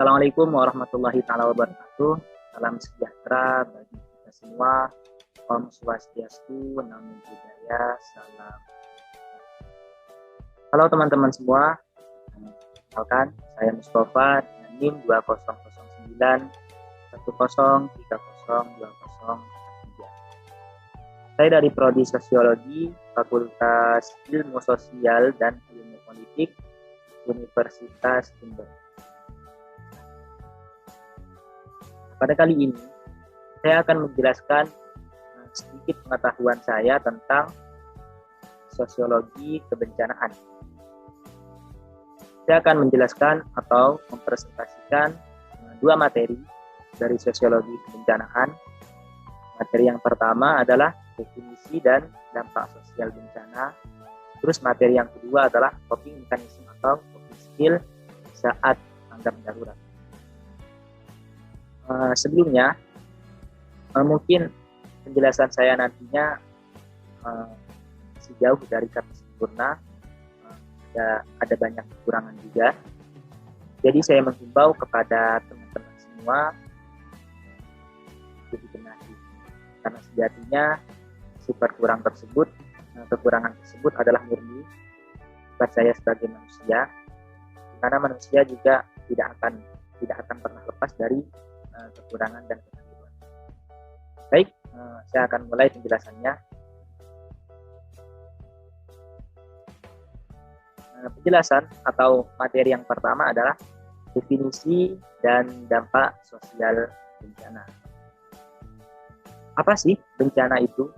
Assalamualaikum warahmatullahi taala wabarakatuh. Salam sejahtera bagi kita semua. Om Swastiastu, Namo Buddhaya, salam. Halo teman-teman semua. Kenalkan, saya Mustafa dengan NIM 2009 10302043. Saya dari Prodi Sosiologi, Fakultas Ilmu Sosial dan Ilmu Politik, Universitas Jember. Pada kali ini, saya akan menjelaskan sedikit pengetahuan saya tentang sosiologi kebencanaan. Saya akan menjelaskan atau mempresentasikan dua materi dari sosiologi kebencanaan. Materi yang pertama adalah definisi dan dampak sosial bencana. Terus materi yang kedua adalah coping mechanism atau coping skill saat tanggap darurat. Sebelumnya, mungkin penjelasan saya nantinya masih jauh dari kata sempurna, ada banyak kekurangan juga. Jadi saya menghimbau kepada teman-teman semua untuk dibenahi, karena sejatinya kekurangan tersebut adalah murni sifat saya sebagai manusia, karena manusia juga tidak akan pernah lepas dari kekurangan dan kekeliruan. Baik, saya akan mulai penjelasannya. Penjelasan atau materi yang pertama adalah definisi dan dampak sosial bencana. Apa sih bencana itu?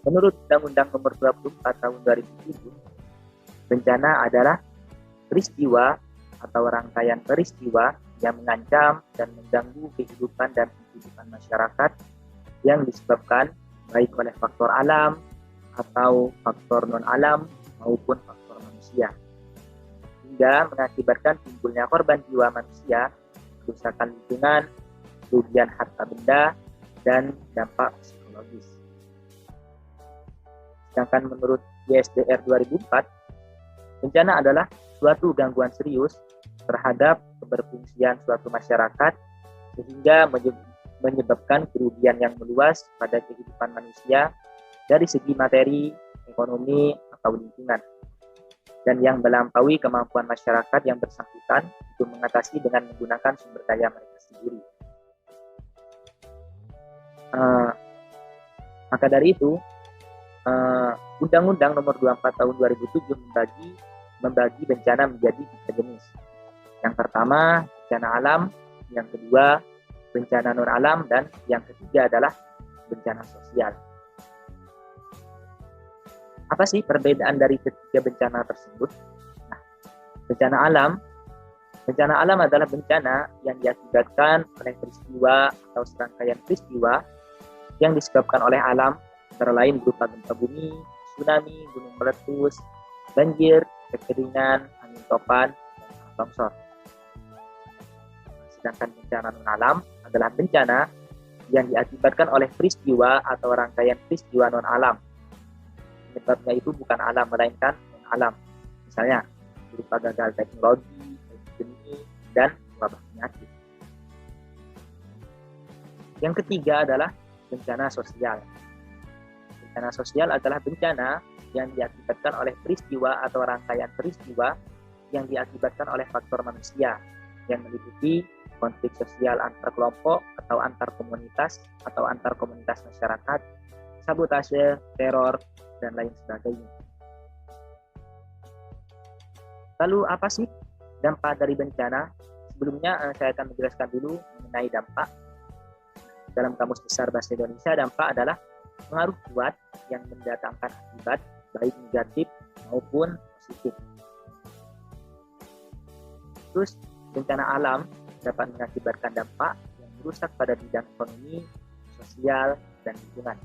Menurut Undang-Undang Nomor 24 Tahun 2007, bencana adalah peristiwa atau rangkaian peristiwa yang mengancam dan mengganggu kehidupan dan kehidupan masyarakat yang disebabkan baik oleh faktor alam atau faktor non-alam maupun faktor manusia, hingga mengakibatkan timbulnya korban jiwa manusia, kerusakan lingkungan, kerugian harta benda, dan dampak psikologis. Sedangkan menurut YSDR 2004, bencana adalah suatu gangguan serius terhadap keberfungsian suatu masyarakat sehingga menyebabkan kerugian yang meluas pada kehidupan manusia dari segi materi, ekonomi, atau lingkungan, dan yang melampaui kemampuan masyarakat yang bersangkutan untuk mengatasi dengan menggunakan sumber daya mereka sendiri. Maka dari itu, Undang-Undang Nomor 24 Tahun 2007 membagi bencana menjadi 3 jenis. Yang pertama, bencana alam, yang kedua, bencana non-alam, dan yang ketiga adalah bencana sosial. Apa sih perbedaan dari ketiga bencana tersebut? Nah, bencana alam adalah bencana yang diakibatkan oleh peristiwa atau serangkaian peristiwa yang disebabkan oleh alam, antara lain berupa gempa bumi, tsunami, gunung meletus, banjir, kekeringan, angin topan, dan longsor. Sedangkan bencana non-alam adalah bencana yang diakibatkan oleh peristiwa atau rangkaian peristiwa non-alam. Penyebabnya itu bukan alam, melainkan non-alam. Misalnya, berupa gagal teknologi, epidemi, dan wabah penyakit. Yang ketiga adalah bencana sosial. Bencana sosial adalah bencana yang diakibatkan oleh peristiwa atau rangkaian peristiwa yang diakibatkan oleh faktor manusia, yang meliputi konflik sosial antar kelompok atau antar komunitas masyarakat, sabotase, teror, dan lain sebagainya. Lalu apa sih dampak dari bencana? Sebelumnya saya akan menjelaskan dulu mengenai dampak. Dalam Kamus Besar Bahasa Indonesia, dampak adalah pengaruh kuat yang mendatangkan akibat baik negatif maupun positif. Terus bencana alam dapat mengakibatkan dampak yang merusak pada bidang ekonomi, sosial, dan lingkungan.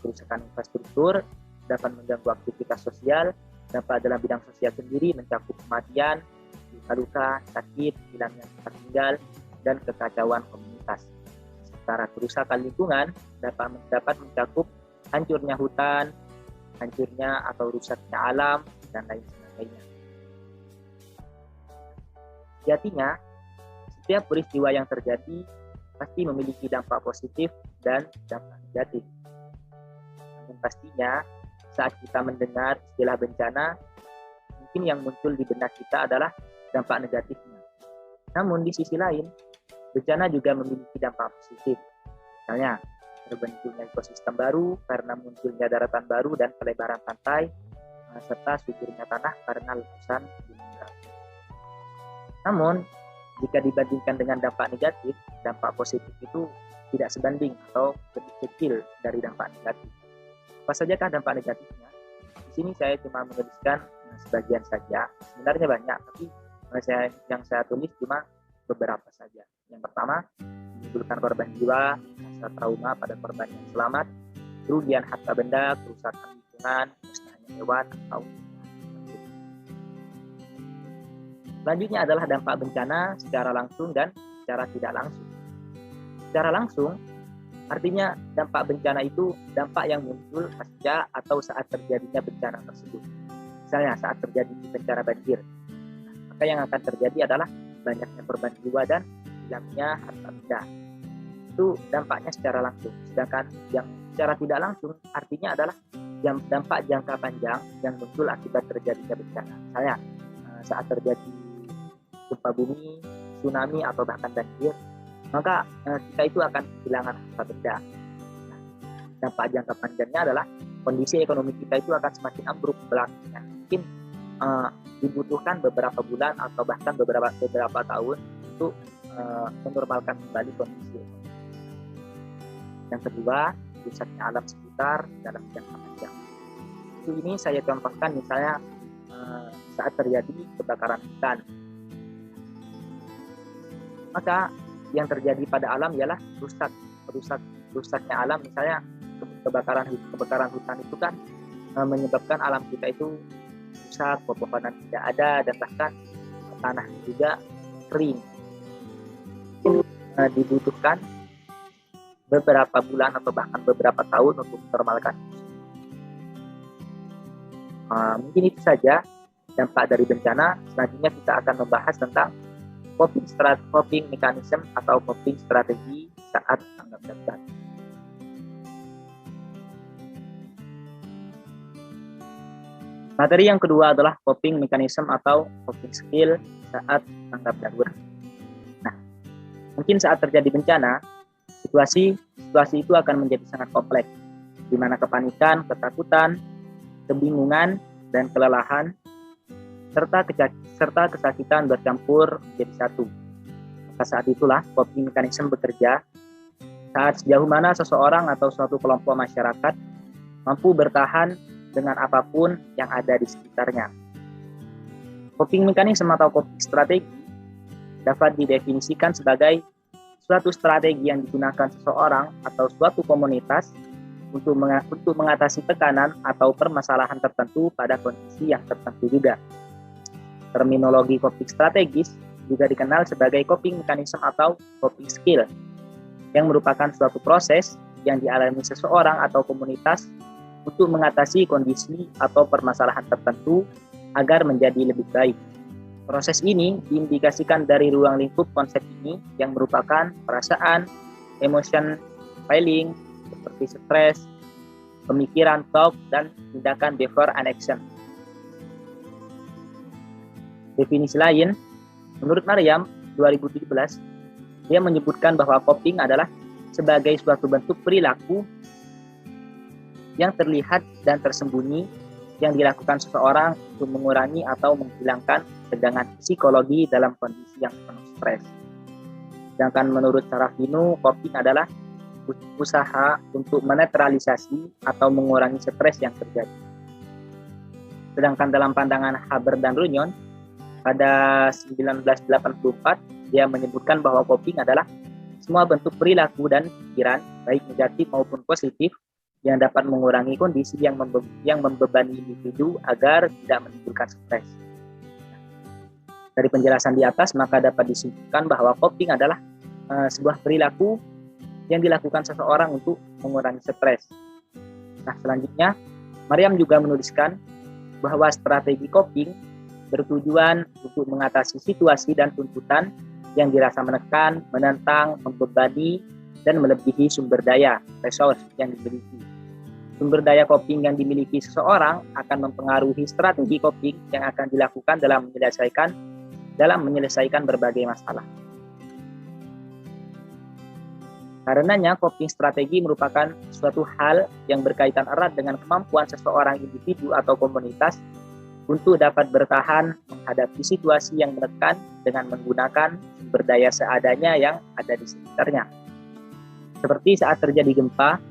Kerusakan infrastruktur dapat mengganggu aktivitas sosial, dampak dalam bidang sosial sendiri mencakup kematian, luka-luka, sakit, hilangnya tempat tinggal, dan kekacauan komunitas. Sementara kerusakan lingkungan dapat mencakup hancurnya hutan, hancurnya atau rusaknya alam, dan lain sebagainya. Sejatinya, setiap peristiwa yang terjadi pasti memiliki dampak positif dan dampak negatif. Namun pastinya saat kita mendengar istilah bencana, mungkin yang muncul di benak kita adalah dampak negatifnya. Namun di sisi lain, bencana juga memiliki dampak positif. Misalnya, terbentuknya ekosistem baru karena munculnya daratan baru dan pelebaran pantai, serta suburnya tanah karena letusan gunung berapi. Namun, jika dibandingkan dengan dampak negatif, dampak positif itu tidak sebanding atau lebih kecil dari dampak negatif. Apa sajakah dampak negatifnya? Di sini saya cuma menuliskan sebagian saja. Sebenarnya banyak, tapi yang saya tulis cuma beberapa saja. Yang pertama, menimbulkan korban jiwa, rasa trauma pada korban yang selamat, kerugian harta benda, kerusakan lingkungan, musnahnya hewan, atau selanjutnya adalah dampak bencana secara langsung dan secara tidak langsung. Secara langsung, artinya dampak bencana itu dampak yang muncul pasca atau saat terjadinya bencana tersebut. Misalnya saat terjadi bencana banjir, maka yang akan terjadi adalah banyaknya korban jiwa dan hilangnya harta benda. Itu dampaknya secara langsung. Sedangkan yang secara tidak langsung artinya adalah dampak jangka panjang yang muncul akibat terjadinya bencana. Misalnya saat terjadi gempa bumi, tsunami, atau bahkan banjir, maka kita itu akan kehilangan harta benda. Nah, dampak jangka panjangnya adalah kondisi ekonomi kita itu akan semakin ambruk belakangnya. Mungkin dibutuhkan beberapa bulan atau bahkan beberapa tahun untuk menormalkan kembali kondisi ekonomi. Yang kedua, rusaknya alam sekitar dalam jangka panjang. Itu ini saya contohkan misalnya saat terjadi kebakaran hutan. Maka yang terjadi pada alam ialah rusaknya alam. Misalnya kebakaran hutan itu kan menyebabkan alam kita itu rusak, pepohonan tidak ada, dan bahkan tanah juga kering. Dibutuhkan beberapa bulan atau bahkan beberapa tahun untuk menormalkan. Mungkin itu saja dampak dari bencana. Selanjutnya kita akan membahas tentang coping mechanism atau coping strategi saat tanggap darurat. Materi yang kedua adalah coping mechanism atau coping skill saat tanggap darurat. Nah, mungkin saat terjadi bencana, situasi itu akan menjadi sangat kompleks, di mana kepanikan, ketakutan, kebingungan, dan kelelahan serta kesakitan bercampur menjadi satu. Maka saat itulah coping mechanism bekerja saat sejauh mana seseorang atau suatu kelompok masyarakat mampu bertahan dengan apapun yang ada di sekitarnya. Coping mechanism atau coping strategi dapat didefinisikan sebagai suatu strategi yang digunakan seseorang atau suatu komunitas untuk mengatasi tekanan atau permasalahan tertentu pada kondisi yang tertentu juga. Terminologi coping strategis juga dikenal sebagai coping mechanism atau coping skill, yang merupakan suatu proses yang dialami seseorang atau komunitas untuk mengatasi kondisi atau permasalahan tertentu agar menjadi lebih baik. Proses ini diindikasikan dari ruang lingkup konsep ini yang merupakan perasaan, emotion, feeling, seperti stres, pemikiran, thought, dan tindakan before an action. Definisi lain, menurut Maryam 2017, dia menyebutkan bahwa coping adalah sebagai suatu bentuk perilaku yang terlihat dan tersembunyi yang dilakukan seseorang untuk mengurangi atau menghilangkan tegangan psikologi dalam kondisi yang penuh stres. Sedangkan menurut Sarafino, coping adalah usaha untuk menetralisasi atau mengurangi stres yang terjadi. Sedangkan dalam pandangan Haber dan Runyon, pada 1984, dia menyebutkan bahwa coping adalah semua bentuk perilaku dan pikiran, baik negatif maupun positif, yang dapat mengurangi kondisi yang membebani individu agar tidak menimbulkan stres. Dari penjelasan di atas, maka dapat disimpulkan bahwa coping adalah sebuah perilaku yang dilakukan seseorang untuk mengurangi stres. Nah, selanjutnya, Maryam juga menuliskan bahwa strategi coping bertujuan untuk mengatasi situasi dan tuntutan yang dirasa menekan, menentang, membebani, dan melebihi sumber daya, resource yang dimiliki. Sumber daya coping yang dimiliki seseorang akan mempengaruhi strategi coping yang akan dilakukan dalam menyelesaikan berbagai masalah. Karenanya, coping strategi merupakan suatu hal yang berkaitan erat dengan kemampuan seseorang individu atau komunitas untuk dapat bertahan menghadapi situasi yang menekan dengan menggunakan sumber daya seadanya yang ada di sekitarnya. Seperti saat terjadi gempa,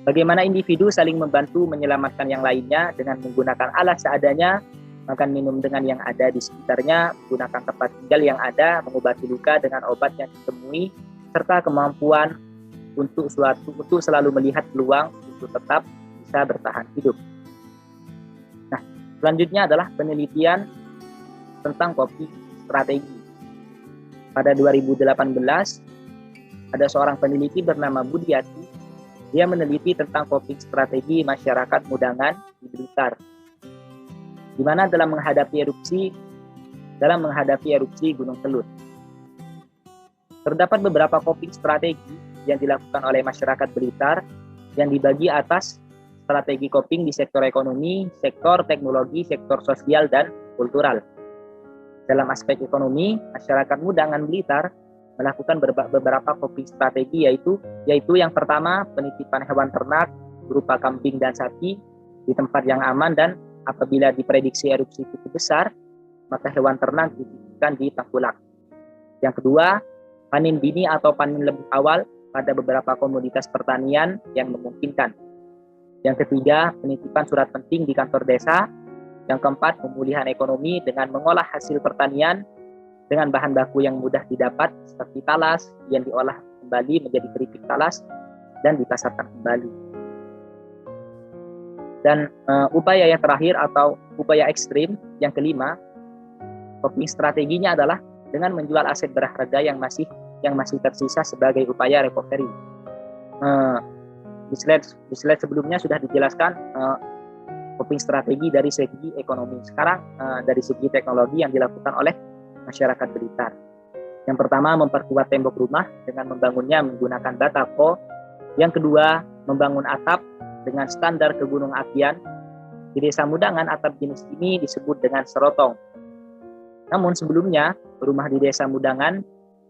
bagaimana individu saling membantu menyelamatkan yang lainnya dengan menggunakan alat seadanya, makan minum dengan yang ada di sekitarnya, menggunakan tempat tinggal yang ada, mengobati luka dengan obat yang ditemui, serta kemampuan untuk selalu melihat peluang untuk tetap bisa bertahan hidup. Nah, selanjutnya adalah penelitian tentang coping strategi. Pada 2018, ada seorang peneliti bernama Budiati. Dia meneliti tentang coping strategi masyarakat Mudangan di Blitar, di mana dalam menghadapi erupsi Gunung Kelut. Terdapat beberapa coping strategi yang dilakukan oleh masyarakat Blitar yang dibagi atas strategi coping di sektor ekonomi, sektor teknologi, sektor sosial, dan kultural. Dalam aspek ekonomi, masyarakat Mudangan Blitar melakukan beberapa coping strategi yaitu yang pertama, penitipan hewan ternak berupa kambing dan sapi di tempat yang aman, dan apabila diprediksi erupsi cukup besar, maka hewan ternak dititipkan di Tengkulak. Yang kedua, panen dini atau panen lebih awal pada beberapa komoditas pertanian yang memungkinkan. Yang ketiga, penitipan surat penting di kantor desa. Yang keempat, pemulihan ekonomi dengan mengolah hasil pertanian dengan bahan baku yang mudah didapat seperti talas yang diolah kembali menjadi keripik talas dan dipasarkan kembali. Dan upaya yang terakhir atau upaya ekstrim yang kelima, coping strateginya adalah dengan menjual aset berharga yang masih tersisa sebagai upaya recovery. Di slide sebelumnya sudah dijelaskan coping strategi dari segi ekonomi. Sekarang dari segi teknologi yang dilakukan oleh masyarakat Blitar. Yang pertama, memperkuat tembok rumah dengan membangunnya menggunakan batako. Yang kedua, membangun atap dengan standar kegunung apian. Di Desa Mudangan, atap jenis ini disebut dengan serotong. Namun sebelumnya, rumah di Desa Mudangan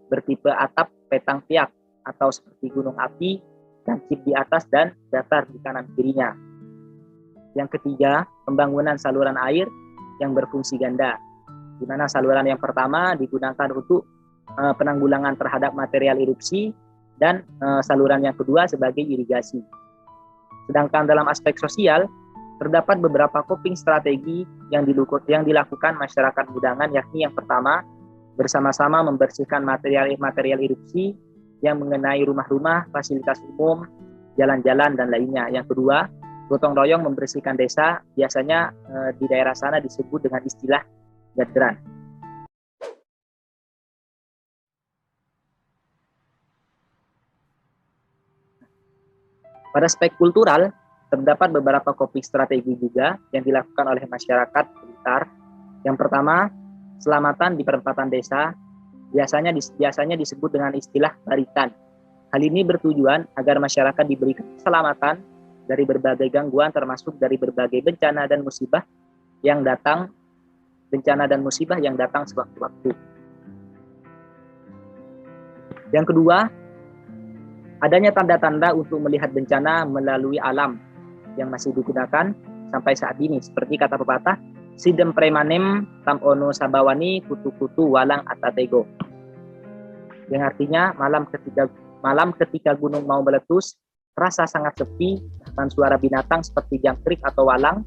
bertipe atap petang piak atau seperti gunung api, lancip di atas dan datar di kanan kirinya. Yang ketiga, pembangunan saluran air yang berfungsi ganda, di mana saluran yang pertama digunakan untuk penanggulangan terhadap material erupsi dan saluran yang kedua sebagai irigasi. Sedangkan dalam aspek sosial, terdapat beberapa coping strategi yang dilakukan masyarakat Mudangan, yakni yang pertama, bersama-sama membersihkan material erupsi yang mengenai rumah-rumah, fasilitas umum, jalan-jalan, dan lainnya. Yang kedua, gotong royong membersihkan desa, biasanya di daerah sana disebut dengan istilah gadran. Pada aspek kultural, terdapat beberapa coping strategi juga yang dilakukan oleh masyarakat Blitar. Yang pertama, selamatan di perempatan desa, biasanya disebut dengan istilah baritan. Hal ini bertujuan agar masyarakat diberikan keselamatan dari berbagai gangguan, termasuk dari berbagai bencana dan musibah yang datang sewaktu-waktu. Yang kedua, adanya tanda-tanda untuk melihat bencana melalui alam yang masih digunakan sampai saat ini, seperti kata pepatah, sidem premanem tam ono sabawani kutu-kutu walang atatego, yang artinya malam ketika gunung mau meletus, terasa sangat sepi, bahkan suara binatang seperti jangkrik atau walang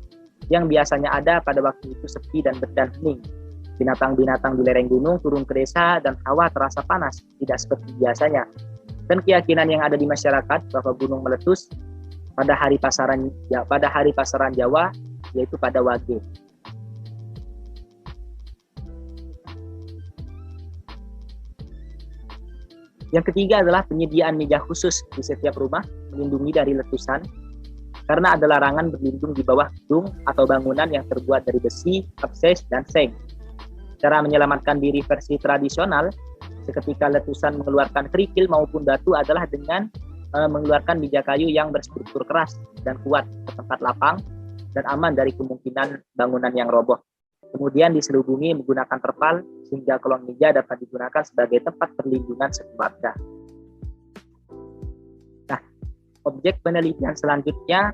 yang biasanya ada pada waktu itu sepi dan hening. Binatang-binatang di lereng gunung turun ke desa dan hawa terasa panas, tidak seperti biasanya. Dan keyakinan yang ada di masyarakat bahwa gunung meletus pada hari pasaran Jawa, yaitu pada Wage. Yang ketiga adalah penyediaan meja khusus di setiap rumah melindungi dari letusan, karena ada larangan berlindung di bawah gedung atau bangunan yang terbuat dari besi, apses, dan seng. Cara menyelamatkan diri versi tradisional seketika letusan mengeluarkan kerikil maupun batu adalah dengan mengeluarkan biji kayu yang berstruktur keras dan kuat ke tempat lapang dan aman dari kemungkinan bangunan yang roboh. Kemudian diselubungi menggunakan terpal sehingga kolong meja dapat digunakan sebagai tempat perlindungan sekeluarga. Nah, objek penelitian selanjutnya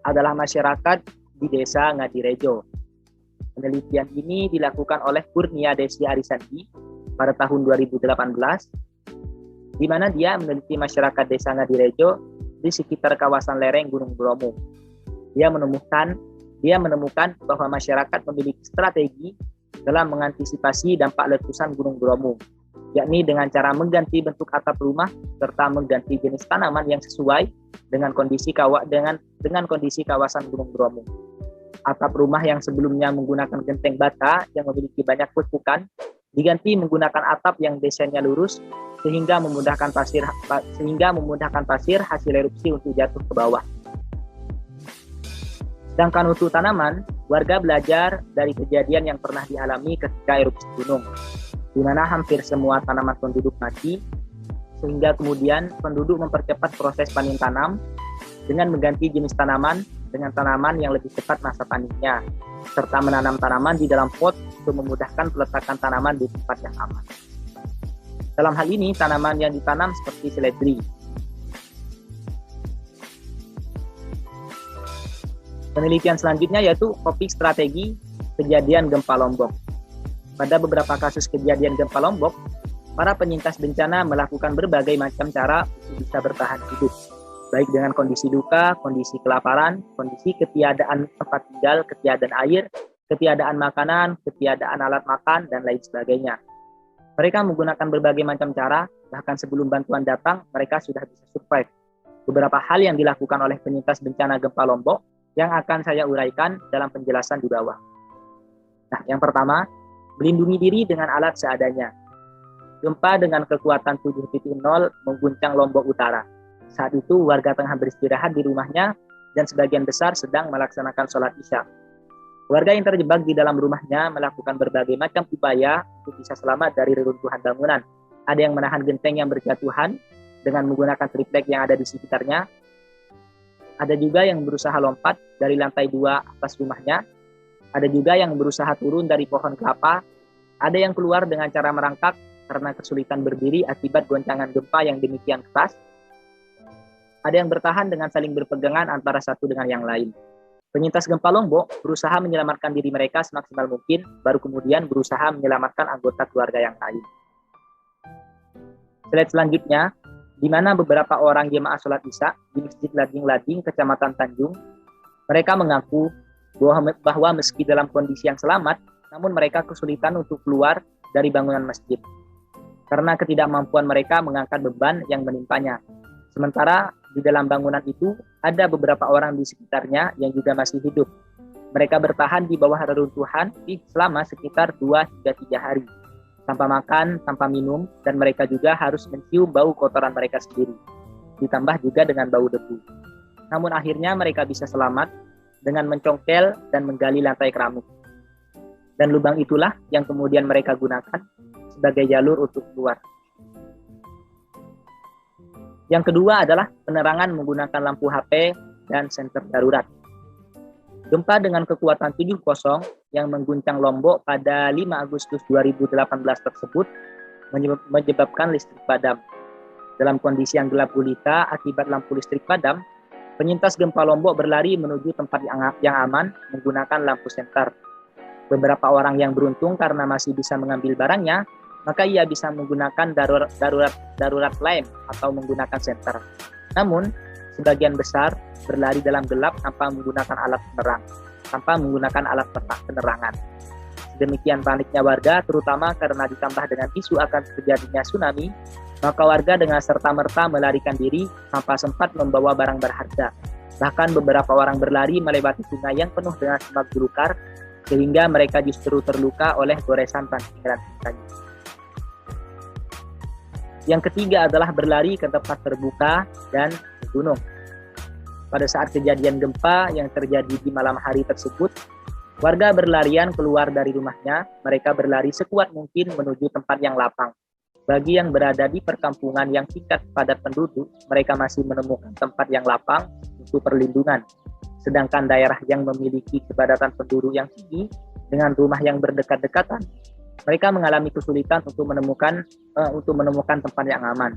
adalah masyarakat di Desa Ngadirejo. Penelitian ini dilakukan oleh Kurnia Desi Arisandi pada tahun 2018, di mana dia meneliti masyarakat Desa Ngadirejo di sekitar kawasan lereng Gunung Bromo. Dia menemukan bahwa masyarakat memiliki strategi dalam mengantisipasi dampak letusan Gunung Bromo, yakni dengan cara mengganti bentuk atap rumah serta mengganti jenis tanaman yang sesuai dengan kondisi kawasan Gunung Bromo. Atap rumah yang sebelumnya menggunakan genteng bata yang memiliki banyak lekukan diganti menggunakan atap yang desainnya lurus sehingga memudahkan pasir hasil erupsi untuk jatuh ke bawah. Sedangkan untuk tanaman, warga belajar dari kejadian yang pernah dialami ketika erupsi gunung, di mana hampir semua tanaman penduduk mati, sehingga kemudian penduduk mempercepat proses panen tanam dengan mengganti jenis tanaman dengan tanaman yang lebih cepat masa panennya, serta menanam tanaman di dalam pot untuk memudahkan peletakan tanaman di tempat yang aman. Dalam hal ini, tanaman yang ditanam seperti seledri. Penelitian selanjutnya yaitu topik strategi kejadian gempa Lombok. Pada beberapa kasus kejadian gempa Lombok, para penyintas bencana melakukan berbagai macam cara untuk bisa bertahan hidup, baik dengan kondisi duka, kondisi kelaparan, kondisi ketiadaan tempat tinggal, ketiadaan air, ketiadaan makanan, ketiadaan alat makan, dan lain sebagainya. Mereka menggunakan berbagai macam cara, bahkan sebelum bantuan datang, mereka sudah bisa survive. Beberapa hal yang dilakukan oleh penyintas bencana gempa Lombok yang akan saya uraikan dalam penjelasan di bawah. Nah, yang pertama, melindungi diri dengan alat seadanya. Gempa dengan kekuatan 7.0 mengguncang Lombok Utara. Saat itu warga tengah beristirahat di rumahnya dan sebagian besar sedang melaksanakan sholat Isya. Warga yang terjebak di dalam rumahnya melakukan berbagai macam upaya untuk bisa selamat dari reruntuhan bangunan. Ada yang menahan genteng yang berjatuhan dengan menggunakan triplek yang ada di sekitarnya. Ada juga yang berusaha lompat dari lantai 2 atas rumahnya. Ada juga yang berusaha turun dari pohon kelapa. Ada yang keluar dengan cara merangkak karena kesulitan berdiri akibat goncangan gempa yang demikian keras. Ada yang bertahan dengan saling berpegangan antara satu dengan yang lain. Penyintas gempa Lombok berusaha menyelamatkan diri mereka semaksimal mungkin, baru kemudian berusaha menyelamatkan anggota keluarga yang lain. Slide selanjutnya, di mana beberapa orang jemaah sholat Isya di Masjid Lading-Lading, Kecamatan Tanjung, mereka mengaku bahwa meski dalam kondisi yang selamat, namun mereka kesulitan untuk keluar dari bangunan masjid karena ketidakmampuan mereka mengangkat beban yang menimpanya. Sementara di dalam bangunan itu ada beberapa orang di sekitarnya yang juga masih hidup. Mereka bertahan di bawah reruntuhan selama sekitar 2 hingga 3 hari. Tanpa makan, tanpa minum, dan mereka juga harus mencium bau kotoran mereka sendiri. Ditambah juga dengan bau debu. Namun akhirnya mereka bisa selamat dengan mencongkel dan menggali lantai keramik. Dan lubang itulah yang kemudian mereka gunakan sebagai jalur untuk keluar. Yang kedua adalah penerangan menggunakan lampu HP dan senter darurat. Gempa dengan kekuatan 7.0 yang mengguncang Lombok pada 5 Agustus 2018 tersebut menyebabkan listrik padam. Dalam kondisi yang gelap gulita akibat lampu listrik padam, penyintas gempa Lombok berlari menuju tempat yang aman menggunakan lampu senter. Beberapa orang yang beruntung karena masih bisa mengambil barangnya, maka ia bisa menggunakan darurat lamp atau menggunakan senter. Namun, sebagian besar berlari dalam gelap tanpa menggunakan alat penerangan. Demikian paniknya warga, terutama karena ditambah dengan isu akan terjadinya tsunami, maka warga dengan serta-merta melarikan diri tanpa sempat membawa barang berharga. Bahkan beberapa orang berlari melewati sungai yang penuh dengan semak belukar, sehingga mereka justru terluka oleh goresan ranting-ranting kayu. Yang ketiga adalah berlari ke tempat terbuka dan ke gunung. Pada saat kejadian gempa yang terjadi di malam hari tersebut, warga berlarian keluar dari rumahnya. Mereka berlari sekuat mungkin menuju tempat yang lapang. Bagi yang berada di perkampungan yang tingkat padat penduduk, mereka masih menemukan tempat yang lapang untuk perlindungan. Sedangkan daerah yang memiliki kepadatan penduduk yang tinggi dengan rumah yang berdekat-dekatan, mereka mengalami kesulitan untuk menemukan tempat yang aman.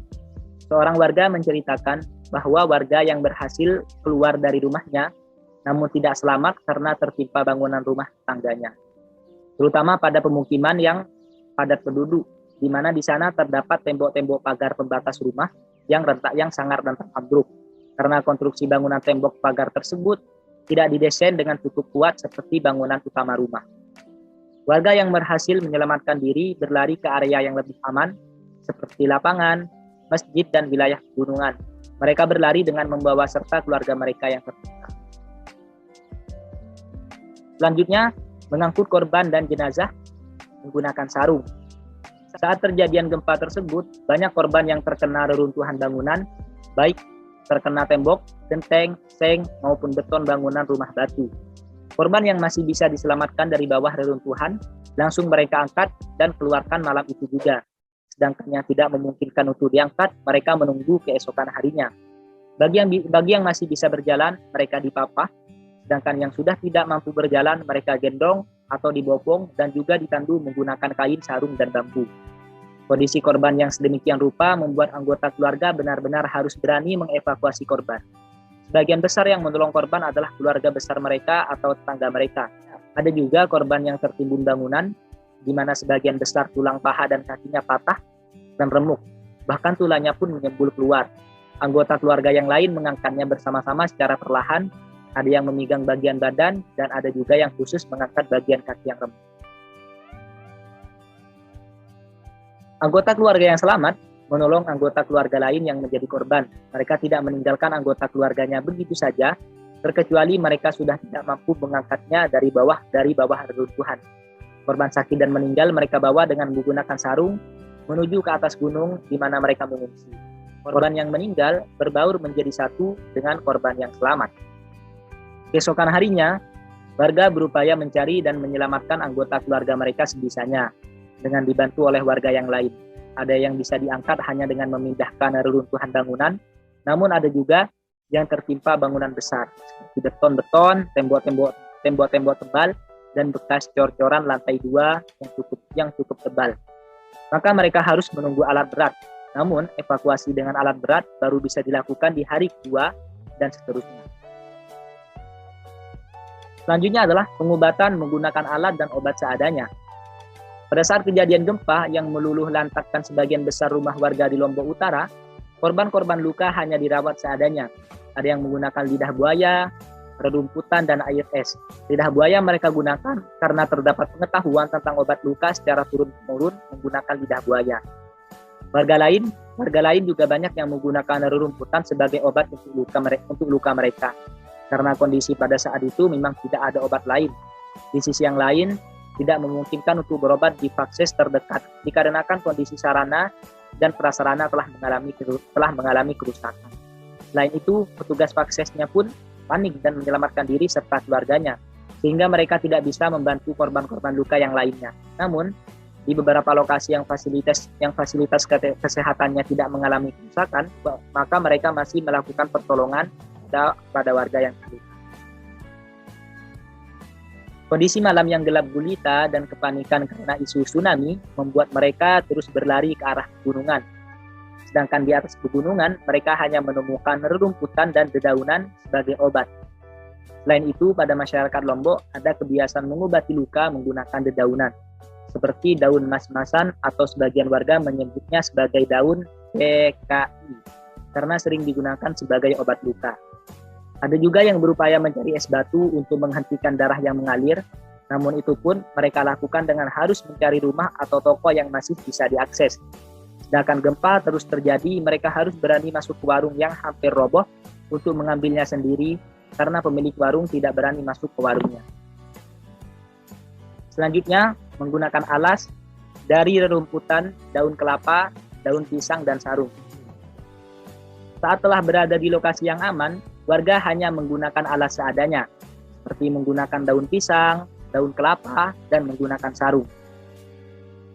Seorang warga menceritakan bahwa warga yang berhasil keluar dari rumahnya namun tidak selamat karena tertimpa bangunan rumah tangganya, terutama pada pemukiman yang padat penduduk, di mana di sana terdapat tembok-tembok pagar pembatas rumah yang sangat rentan ambruk. Karena konstruksi bangunan tembok pagar tersebut tidak didesain dengan cukup kuat seperti bangunan utama rumah. Warga yang berhasil menyelamatkan diri berlari ke area yang lebih aman seperti lapangan, masjid, dan wilayah pegunungan. Mereka berlari dengan membawa serta keluarga mereka yang terluka. Selanjutnya, mengangkut korban dan jenazah menggunakan sarung. Saat terjadian gempa tersebut, banyak korban yang terkena reruntuhan bangunan, baik terkena tembok, genteng, seng, maupun beton bangunan rumah batu. Korban yang masih bisa diselamatkan dari bawah reruntuhan, langsung mereka angkat dan keluarkan malam itu juga. Sedangkan yang tidak memungkinkan untuk diangkat, mereka menunggu keesokan harinya. Bagi yang masih bisa berjalan, mereka dipapah, sedangkan yang sudah tidak mampu berjalan, mereka gendong atau dibopong dan juga ditandu menggunakan kain, sarung, dan bambu. Kondisi korban yang sedemikian rupa membuat anggota keluarga benar-benar harus berani mengevakuasi korban. Sebagian besar yang menolong korban adalah keluarga besar mereka atau tetangga mereka. Ada juga korban yang tertimbun bangunan, di mana sebagian besar tulang paha dan kakinya patah dan remuk. Bahkan tulangnya pun menyembul keluar. Anggota keluarga yang lain mengangkatnya bersama-sama secara perlahan. Ada yang memegang bagian badan, dan ada juga yang khusus mengangkat bagian kaki yang remuk. Anggota keluarga yang selamat menolong anggota keluarga lain yang menjadi korban. Mereka tidak meninggalkan anggota keluarganya begitu saja, terkecuali mereka sudah tidak mampu mengangkatnya dari bawah reruntuhan. Korban sakit dan meninggal mereka bawa dengan menggunakan sarung menuju ke atas gunung di mana mereka mengungsi. Korban yang meninggal berbaur menjadi satu dengan korban yang selamat. Keesokan harinya, warga berupaya mencari dan menyelamatkan anggota keluarga mereka sebisanya dengan dibantu oleh warga yang lain. Ada yang bisa diangkat hanya dengan memindahkan reruntuhan bangunan, namun ada juga yang tertimpa bangunan besar seperti beton-beton, tembok-tembok tebal, dan bekas cor-coran lantai 2 yang cukup tebal. Maka mereka harus menunggu alat berat. Namun, evakuasi dengan alat berat baru bisa dilakukan di hari kedua dan seterusnya. Selanjutnya adalah pengobatan menggunakan alat dan obat seadanya. Pada saat kejadian gempa yang meluluh lantakkan sebagian besar rumah warga di Lombok Utara, korban-korban luka hanya dirawat seadanya. Ada yang menggunakan lidah buaya, rerumputan, dan air es. Lidah buaya mereka gunakan karena terdapat pengetahuan tentang obat luka secara turun-temurun menggunakan lidah buaya. Warga lain juga banyak yang menggunakan rerumputan sebagai obat untuk luka mereka. Karena kondisi pada saat itu memang tidak ada obat lain. Di sisi yang lain, tidak memungkinkan untuk berobat di vaskes terdekat dikarenakan kondisi sarana dan prasarana telah mengalami kerusakan. Selain itu, petugas vaskesnya pun panik dan menyelamatkan diri serta keluarganya, sehingga mereka tidak bisa membantu korban-korban luka yang lainnya. Namun, di beberapa lokasi yang fasilitas kesehatannya tidak mengalami kerusakan, maka mereka masih melakukan pertolongan pada warga yang terluka. Kondisi malam yang gelap gulita dan kepanikan karena isu tsunami membuat mereka terus berlari ke arah pegunungan. Sedangkan di atas pegunungan, mereka hanya menemukan rerumputan dan dedaunan sebagai obat. Selain itu, pada masyarakat Lombok ada kebiasaan mengobati luka menggunakan dedaunan, seperti daun mas-masan atau sebagian warga menyebutnya sebagai daun PKI, karena sering digunakan sebagai obat luka. Ada juga yang berupaya mencari es batu untuk menghentikan darah yang mengalir, namun itu pun mereka lakukan dengan harus mencari rumah atau toko yang masih bisa diakses. Sedangkan gempa terus terjadi, mereka harus berani masuk ke warung yang hampir roboh untuk mengambilnya sendiri, karena pemilik warung tidak berani masuk ke warungnya. Selanjutnya, menggunakan alas dari rerumputan, daun kelapa, daun pisang, dan sarung. Saat telah berada di lokasi yang aman, warga hanya menggunakan alas seadanya, seperti menggunakan daun pisang, daun kelapa, dan menggunakan sarung.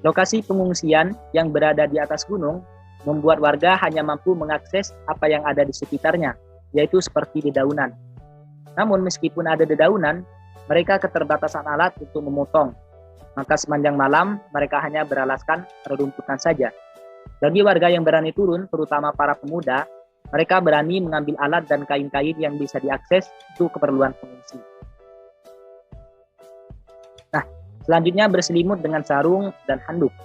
Lokasi pengungsian yang berada di atas gunung membuat warga hanya mampu mengakses apa yang ada di sekitarnya, yaitu seperti dedaunan. Namun meskipun ada dedaunan, mereka keterbatasan alat untuk memotong. Maka sepanjang malam mereka hanya beralaskan rerumputan saja. Bagi warga yang berani turun, terutama para pemuda, mereka berani mengambil alat dan kain-kain yang bisa diakses untuk keperluan pengungsi. Nah, selanjutnya berselimut dengan sarung dan handuk.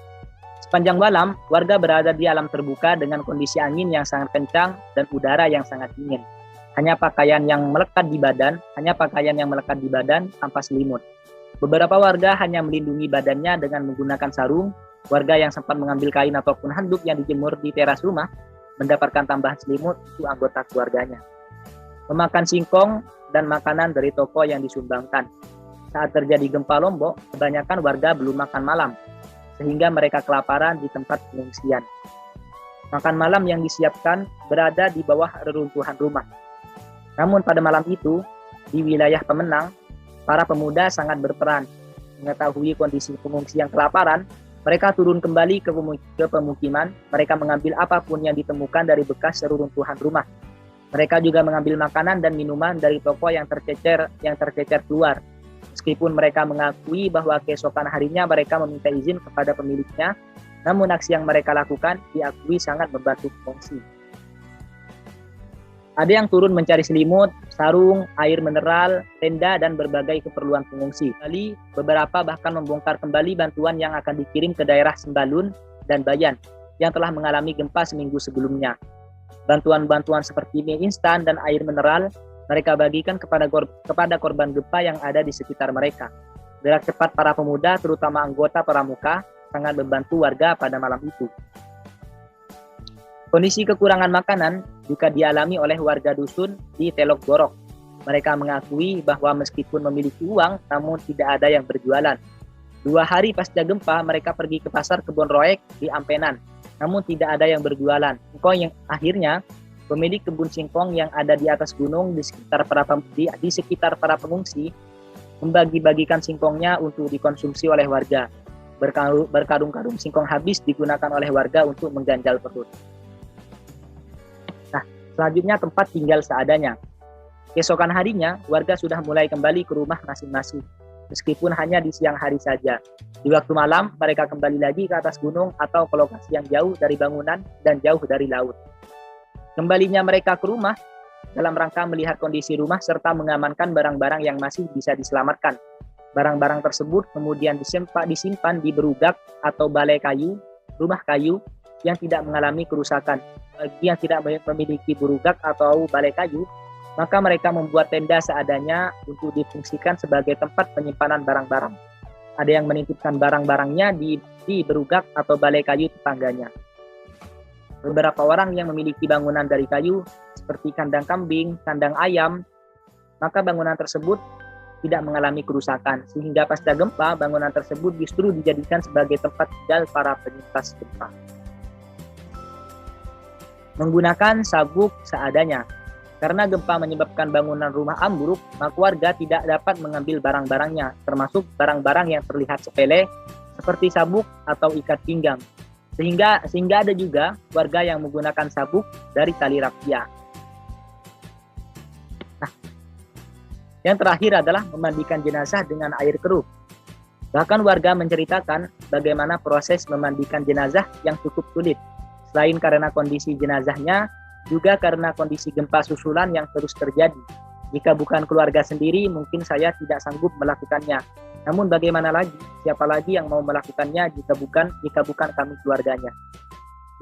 Sepanjang malam, warga berada di alam terbuka dengan kondisi angin yang sangat kencang dan udara yang sangat dingin. Hanya pakaian yang melekat di badan tanpa selimut. Beberapa warga hanya melindungi badannya dengan menggunakan sarung. Warga yang sempat mengambil kain ataupun handuk yang dijemur di teras rumah mendapatkan tambahan selimut untuk anggota keluarganya. Memakan singkong dan makanan dari toko yang disumbangkan. Saat terjadi gempa Lombok, kebanyakan warga belum makan malam, sehingga mereka kelaparan di tempat pengungsian. Makan malam yang disiapkan berada di bawah reruntuhan rumah. Namun pada malam itu, di wilayah Pemenang, para pemuda sangat berperan. Mengetahui kondisi pengungsi yang kelaparan, mereka turun kembali ke pemukiman. Mereka mengambil apapun yang ditemukan dari bekas reruntuhan rumah. Mereka juga mengambil makanan dan minuman dari toko yang tercecer keluar. Meskipun mereka mengakui bahwa keesokan harinya mereka meminta izin kepada pemiliknya, namun aksi yang mereka lakukan diakui sangat membantu pengungsi. Ada yang turun mencari selimut, sarung, air mineral, tenda, dan berbagai keperluan pengungsi. Kali beberapa bahkan membongkar kembali bantuan yang akan dikirim ke daerah Sembalun dan Bayan yang telah mengalami gempa seminggu sebelumnya. Bantuan-bantuan seperti mie instan dan air mineral mereka bagikan kepada korban gempa yang ada di sekitar mereka. Gerak cepat para pemuda, terutama anggota Pramuka, sangat membantu warga pada malam itu. Kondisi kekurangan makanan juga dialami oleh warga dusun di Telok Borok. Mereka mengakui bahwa meskipun memiliki uang, namun tidak ada yang berjualan. 2 hari pasca gempa, mereka pergi ke pasar Kebon Roek di Ampenan, namun tidak ada yang berjualan. Singkong yang akhirnya, pemilik kebun singkong yang ada di atas gunung di sekitar para pengungsi, membagi-bagikan singkongnya untuk dikonsumsi oleh warga. Berkarung-karung singkong habis digunakan oleh warga untuk mengganjal perut. Selanjutnya tempat tinggal seadanya. Keesokan harinya, warga sudah mulai kembali ke rumah masing-masing, meskipun hanya di siang hari saja. Di waktu malam, mereka kembali lagi ke atas gunung atau ke lokasi yang jauh dari bangunan dan jauh dari laut. Kembalinya mereka ke rumah dalam rangka melihat kondisi rumah serta mengamankan barang-barang yang masih bisa diselamatkan. Barang-barang tersebut kemudian disimpan di berugak atau balai kayu, rumah kayu yang tidak mengalami kerusakan. Bagi yang tidak memiliki berugak atau balai kayu, maka mereka membuat tenda seadanya untuk difungsikan sebagai tempat penyimpanan barang-barang. Ada yang menitipkan barang-barangnya di berugak atau balai kayu tetangganya. Beberapa orang yang memiliki bangunan dari kayu, seperti kandang kambing, kandang ayam, maka bangunan tersebut tidak mengalami kerusakan, sehingga pasca gempa, bangunan tersebut justru dijadikan sebagai tempat tinggal para penyintas gempa. Menggunakan sabuk seadanya. Karena gempa menyebabkan bangunan rumah ambruk, maka warga tidak dapat mengambil barang-barangnya, termasuk barang-barang yang terlihat sepele, seperti sabuk atau ikat pinggang. Sehingga ada juga warga yang menggunakan sabuk dari tali rafia. Nah, yang terakhir adalah memandikan jenazah dengan air keruh. Bahkan warga menceritakan bagaimana proses memandikan jenazah yang cukup sulit. Selain karena kondisi jenazahnya, juga karena kondisi gempa susulan yang terus terjadi. Jika bukan keluarga sendiri, mungkin saya tidak sanggup melakukannya. Namun bagaimana lagi? Siapa lagi yang mau melakukannya jika bukan kami keluarganya?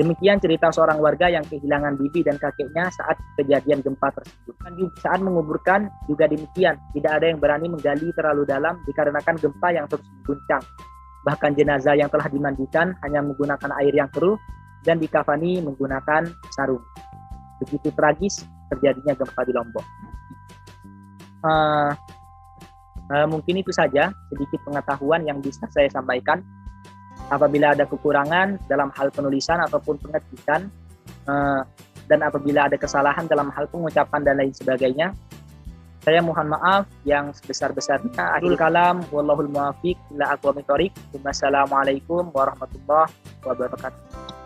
Demikian cerita seorang warga yang kehilangan bibi dan kakeknya saat kejadian gempa tersebut. Saat menguburkan juga demikian, tidak ada yang berani menggali terlalu dalam dikarenakan gempa yang terus mengguncang. Bahkan jenazah yang telah dimandikan hanya menggunakan air yang keruh dan dikafani menggunakan sarung. Begitu tragis terjadinya gempa di Lombok. Mungkin itu saja sedikit pengetahuan yang bisa saya sampaikan. Apabila ada kekurangan dalam hal penulisan ataupun pengetikan, dan apabila ada kesalahan dalam hal pengucapan dan lain sebagainya, Saya mohon maaf yang sebesar-besarnya. Akhirul kalam, wallahul muwaffiq ila aqwamit thoriq. Wassalamualaikum warahmatullahi wabarakatuh.